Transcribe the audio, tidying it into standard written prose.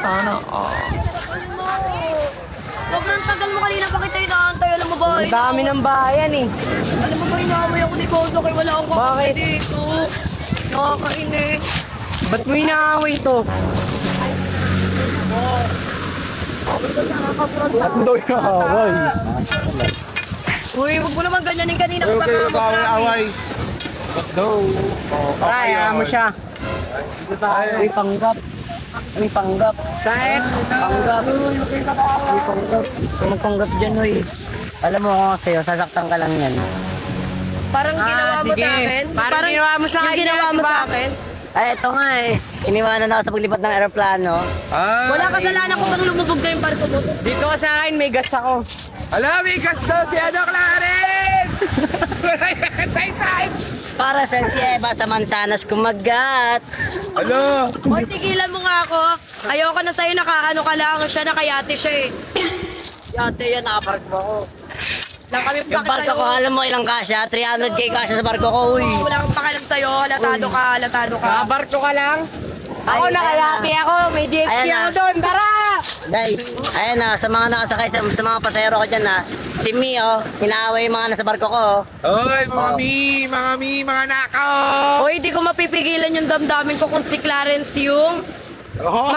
Sana, Sobrang tagal mo kanina pa kita inaantay. Alam mo ba? Ang dami ng bayan eh. Alam mo ba inaamay ako ni Kondo kaya wala akong Bakit? kakapit dito. Nakakainis. Ba't mo inaaway to? Ba't mo inaaway? Uy, huwag mo naman ganyanin kanina. Okay, okay, bawal away. Kaya mo siya. May panggap. May panggap. Saan? Panggap. May panggap. Kung magpanggap dyan, hoy. Alam mo ako sa'yo, sasaktan ka lang yan. Parang ginawa mo sige. sa akin. Parang ginawa mo sa akin Yung ginawa yan, mo diba? sa akin. Ay, ito nga eh. Iniwanan ako sa paglipat ng aeroplano. Wala kasalanan kung nang lumubog na yung barko mo. Dito ka sa akin, may gas ako. Alam, may gas daw si Clarence! Tayo sa akin! Para sa Eva sa Mansanas kumagat. Ano? Hoy, tigilan mo nga ako. Ayoko na sa'yo, nakaano ka lang. Siya, nakayate siya eh. Yate yan, nakapark mo ako. Lang kami Yung barko ko, alam mo ilang kasya? 300k kasya sa barko ko, uy. Wala kang pakialam sa'yo. Halatado ka, halatado ka. Nakabarko ka lang? Ako, Ay, nakayate ayan ako. May DXC Ayan ako na. doon. Tara! Day, ayan na, sa mga nakasakay, sa mga pasahero ko dyan na, si Mio, inaaway yung mga nasa barko ko. Oy, mga nakaw! Hoy, di ko mapipigilan yung damdamin ko kung si Clarence yung Oh,